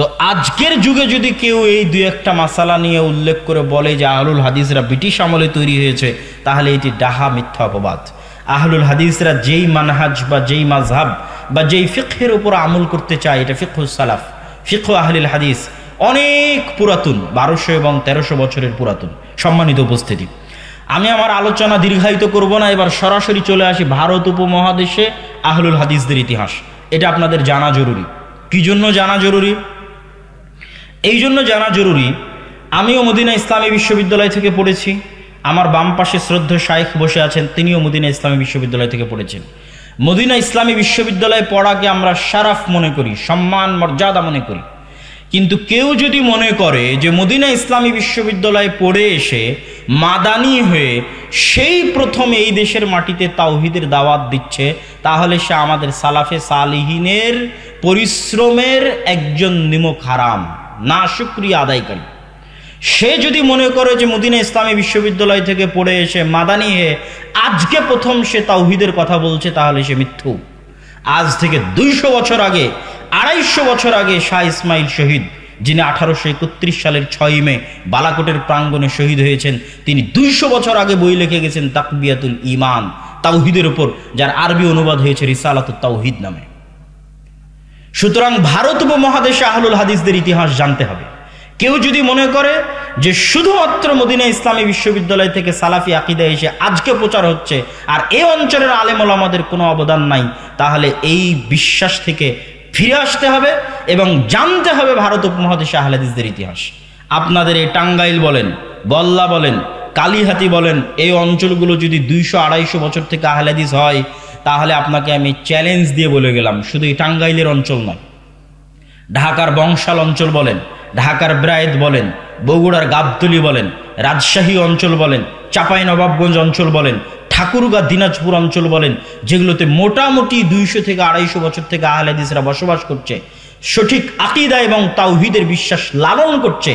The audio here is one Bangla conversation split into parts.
তো আজকের যুগে যদি কেউ এই দুই একটা মাসালা নিয়ে উল্লেখ করে বলে যে আহলুল হাদিসরা ব্রিটিশ আমলে তৈরি হয়েছে, তাহলে এটি ডাহা মিথ্যা অপবাদ। আহলুল হাদিসরা যেই মানহাজ বা যেই মাযহাব বা যেই ফিকহের উপর আমল করতে চায়, এটা ফিকহুস সালাফ, ফিকহ আহলুল হাদিস, অনেক পুরাতন, 1200 এবং 1300 বছরের পুরাতন। সম্মানিত উপস্থিতি, আমি আমার আলোচনা দীর্ঘায়িত করব না, এবার সরাসরি চলে আসি ভারত উপমহাদেশে আহলুল হাদিসদের ইতিহাস। এটা আপনাদের জানা জরুরি। কি জন্য জানা জরুরি? এই জন্য জানা জরুরি, আমিও মদিনা ইসলামী বিশ্ববিদ্যালয় থেকে পড়েছি, আমার বাম পাশে শ্রদ্ধেয় শাইখ বসে আছেন, তিনিও মদিনা ইসলামী বিশ্ববিদ্যালয় থেকে পড়েছেন। মদিনা ইসলামী বিশ্ববিদ্যালয়ে পড়াকে আমরা শারাফ মনে করি, সম্মান মর্যাদা মনে করি। কিন্তু কেউ যদি মনে করে যে মদিনা ইসলামী বিশ্ববিদ্যালয়ে পড়ে এসে মাদানি হয়ে সেই প্রথম এই দেশের মাটিতে তাওহীদের দাওয়াত দিচ্ছে, তাহলে সে আমাদের সালাফে সালিহিনের পরিশ্রমের একজন নিমক হারাম, না শুকরিয়া আদায়কারী। সে যদি মনে করে যে মদিনা ইসলামী বিশ্ববিদ্যালয় থেকে পড়ে এসে মাদানি হয়ে আজকে প্রথম সে তাওহীদের কথা বলছে, তাহলে সে মিথ্যু। আজ থেকে 200 বছর আগে, 250 বছর আগে শাহ ইসমাইল শহীদ, যিনি 1831 সালের 6 মে বালাকোটের প্রাঙ্গণে শহীদ হয়েছেন, তিনি 200 বছর আগে বই লিখে গেছেন তাকবিয়াতুল ঈমান, তাওহীদের উপর, যার আরবি অনুবাদ হয়েছে রিসালাতুত তাওহীদ নামে। সুতরাং ভারত উপমহাদেশে আহলুল হাদিসদের ইতিহাস জানতে হবে। কেউ যদি মনে করে যে শুধুমাত্র মদিনা ইসলামী বিশ্ববিদ্যালয় থেকে সালাফি আকীদা এসে আজকে প্রচার হচ্ছে আর এই অঞ্চলের আলেম ওলামাদের কোনো অবদান নাই, তাহলে এই বিশ্বাস থেকে ফিরে আসতে হবে এবং জানতে হবে ভারত উপমহাদেশে আহলে হাদিসদের ইতিহাস। আপনাদের এই টাঙ্গাইল বলেন, বল্লা বলেন, কালীহাতি বলেন, এই অঞ্চলগুলো যদি 200-250 বছর থেকে আহলে হাদিস হয়, তাহলে আপনাকে আমি চ্যালেঞ্জ দিয়ে বলে গেলাম, শুধু এই টাঙ্গাইলের অঞ্চল নয়, ঢাকার বংশাল অঞ্চল বলেন, ঢাকার ব্রায়েত বলেন, বগুড়ার গাবতলী বলেন, রাজশাহী অঞ্চল বলেন, চাঁপাইনবাবগঞ্জ অঞ্চল বলেন, ঠাকুরগাঁ দিনাজপুর অঞ্চল বলেন, যেগুলোতে মোটামুটি 200 থেকে 250 বছর থেকে আহলে হাদিসরা বসবাস করছে, সঠিক আকীদা এবং তাওহীদের বিশ্বাস লালন করছে,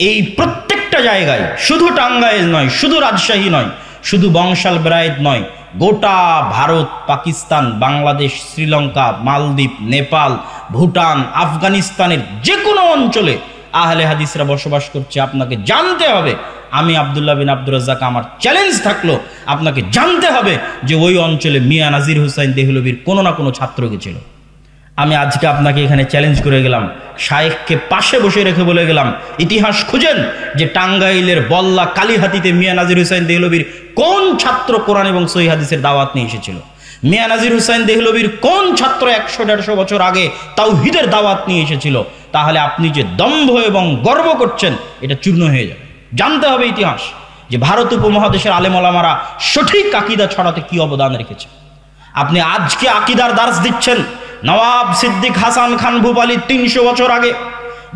এই প্রত্যেকটা জায়গায়, শুধু টাঙ্গাইল নয়, শুধু রাজশাহী নয়, শুধু বংশাল ব্রায়েত নয়, গোটা ভারত, পাকিস্তান, বাংলাদেশ, শ্রীলঙ্কা, মালদ্বীপ, নেপাল, ভুটান, আফগানিস্তানের যে কোনো অঞ্চলে আহলে হাদিসরা বসবাস করছে। আপনাকে জানতে হবে, আমি আব্দুল্লাহ বিন আব্দুর রাজ্জাক, আমার চ্যালেঞ্জ থাকলো, আপনাকে জানতে হবে যে ওই অঞ্চলে মিয়া নাজির হুসাইন দেহলভির কোনো না কোনো ছাত্র গেছিল। আমি আজকে আপনাকে এখানে চ্যালেঞ্জ করে গেলাম, শায়েখকে পাশে বসে রেখে বলে গেলাম, ইতিহাস খুঁজেন যে টাঙ্গাইলের বল্লা কালীহাতিতে মিয়া নাজির হুসাইন দেহলভির কোন ছাত্র কোরআন এবং সহিহ হাদিসের দাওয়াত নিয়ে এসেছিল। মিয়া নাজির হুসাইন দেহলভির কোন ছাত্র 100-150 বছর আগে তাওহীদের দাওয়াত নিয়ে এসেছিল। তাহলে আপনি যে দম্ভ এবং গর্ব করছেন, এটা চূর্ণ হয়ে যাবে। জানতে হবে ইতিহাস, যে ভারত উপমহাদেশের আলেম ওলামারা সঠিক আকীদা ছড়াতে কি অবদান রেখেছে। আপনি আজকে আকীদার দার্স দিচ্ছেন, নওয়াব সিদ্দিক হাসান খান ভূপালী 300 বছর আগে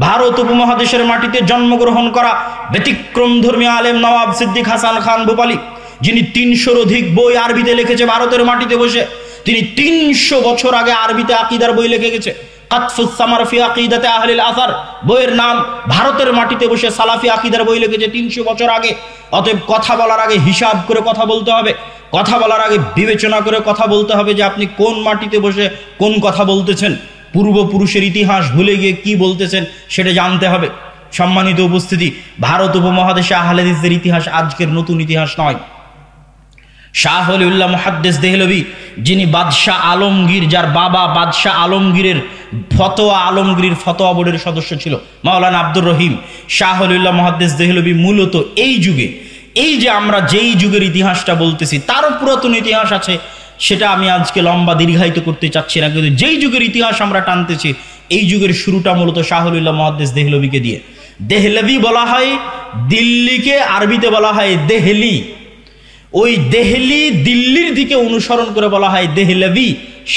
ভারত উপমহাদেশের মাটিতে জন্মগ্রহণ করা ব্যতিক্রম ধর্মী আলেম নওয়াব সিদ্দিক হাসান খান ভূপালী, যিনি 300-র অধিক বই আরবিতে লিখেছে ভারতের মাটিতে বসে। তিনি 300 বছর আগে আরবিতে আকীদার বই লিখে গেছে, কাতফুস সামার ফি আকীদাতে আহলিল আসার বইয়ের নাম। ভারতের মাটিতে বসে সালাফি আকীদার বই লিখেছে 300 বছর আগে। অতএব কথা বলার আগে হিসাব করে কথা বলতে হবে, কথা বলার আগে বিবেচনা করে কথা বলতে হবে যে আপনি কোন মাটিতে বসে কোন কথা বলতেছেন, পূর্বপুরুষের ইতিহাস ভুলে গিয়ে কি বলতেছেন সেটা জানতে হবে। সম্মানিত উপস্থিতি, ভারত উপমহাদেশে আহলে হাদিসদের ইতিহাস আজকের নতুন ইতিহাস নয়। শাহ ওলিউল্লাহ মুহাদ্দিস দেহলভী, যিনি বাদশাহ আলমগীর, যার বাবা বাদশাহ আলমগীরের আলমগীর ফতোয়া বোর্ডের সদস্য ছিল, মাওলানা আব্দুর রহিম, শাহ ওলিউল্লাহ মুহাদ্দিস দেহলভী মূলত এই যুগে, এই যে আমরা যেই যুগের ইতিহাসটা বলতেছি তারও পুরাতন ইতিহাস আছে, সেটা আমি আজকে লম্বা দীর্ঘায়িত করতে চাচ্ছি না। কিন্তু যেই যুগের ইতিহাস আমরা টানতেছি, এই যুগের শুরুটা মূলত শাহ ওলিউল্লাহ মুহাদ্দিস দেহলভীকে দিয়ে। দেহলভী বলা হয় দিল্লিকে, আরবিতে বলা হয় দেহলি। ওই দেহলি, দিল্লির দিকে অনুসরণ করে বলা হয় দেহলভী।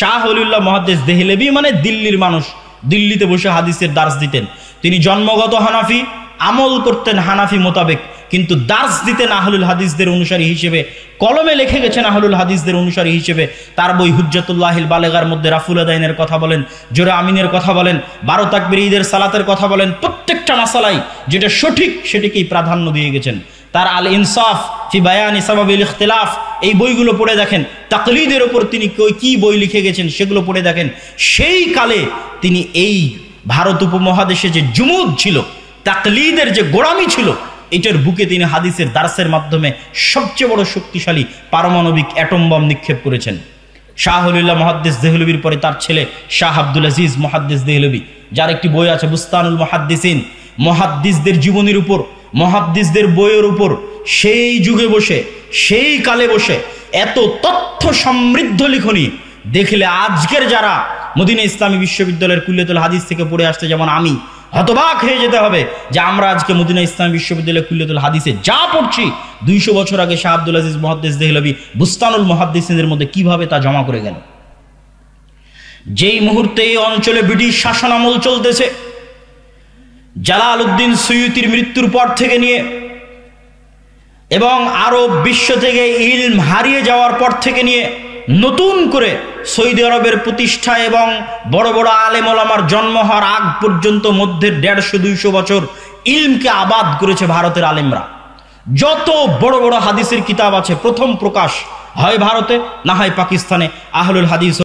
শাহ ওলিউল্লাহ মুহাদ্দিস দেহলভী মানে দিল্লির মানুষ, দিল্লিতে বসে হাদিসের দার্স দিতেন। তিনি জন্মগত হানাফি, আমল করতেন হানাফি মোতাবেক, কিন্তু দার্স দিতেন আহলুল হাদিসদের অনুসারী হিসেবে। কলমে লিখে গেছেন আহলুল হাদিসদের অনুসারী হিসেবে। তার বই হুজ্জাতুল্লাহিল বালেগার মধ্যে রাফুল আদাইনের কথা বলেন, জোরে আমিনের কথা বলেন, 12 তাকবীর ঈদের সালাতের কথা বলেন, প্রত্যেকটা মাসালাই যেটা সঠিক সেটিকেই প্রাধান্য দিয়ে গেছেন। তার আল ইনসাফ ফি বায়ানি সাবাবিল ইখতিলাফ, এই বইগুলো পড়ে দেখেন। তাকলিদের উপর তিনি কি বই লিখে গেছেন সেগুলো পড়ে দেখেন। সেই কালে তিনি এই ভারত উপমহাদেশে যে জুমুদ ছিল, তাকলিদের যে গোড়ামি ছিল, এটার বুকে তিনি হাদিসের দার্সের মাধ্যমে সবচেয়ে বড় শক্তিশালী পারমাণবিক অ্যাটম বম নিক্ষেপ করেছেন। শাহ ওলিউল্লাহ মুহাদ্দিস দেহলভির পরে তার ছেলে শাহ আব্দুল আজিজ মুহাদ্দিস দেহলভি, যার একটি বই আছে বুস্তানুল মুহাদ্দিসিন, মুহাদ্দিসদের জীবনীর উপর, মুহাদ্দিসদের বইয়ের উপর সেই যুগে বসে, সেই কালে বসে এত তথ্য সমৃদ্ধ লিখনি দেখলে আজকের যারা মদিনা ইসলামী বিশ্ববিদ্যালয়ের কুল্লিয়াতুল হাদিস থেকে পড়ে আসছে, যেমন আমি, হতবাক হয়ে যেতে হবে যে আমরা আজকে মদিনা ইসলামী বিশ্ববিদ্যালয়ের কুল্লিয়াতুল হাদিসে যা পড়ছি 200 বছর আগে শাহ আব্দুল আজিজ মুহাদ্দিস দেহলভি বুস্তানুল মুহাদ্দিসিনের মধ্যে কিভাবে তা জমা করে গেল। যেই মুহূর্তে এই অঞ্চলে ব্রিটিশ শাসন আমল চলতেছে, জালালউদ্দিন সুয়ুতির মৃত্যুর পর থেকে নিয়ে এবং আরব বিশ্ব থেকে ইলম হারিয়ে যাওয়ার পর থেকে নিয়ে নতুন করে সৌদি আরবের প্রতিষ্ঠা এবং বড় বড় আলেম ওলামার জন্ম হওয়ার আগ পর্যন্ত মধ্যে 150-200 বছর ইলমকে আবাদ করেছে ভারতের আলেমরা। যত বড় বড় হাদিসের কিতাব আছে প্রথম প্রকাশ হয় ভারতে, না হয় পাকিস্তানে। আহলুল হাদিস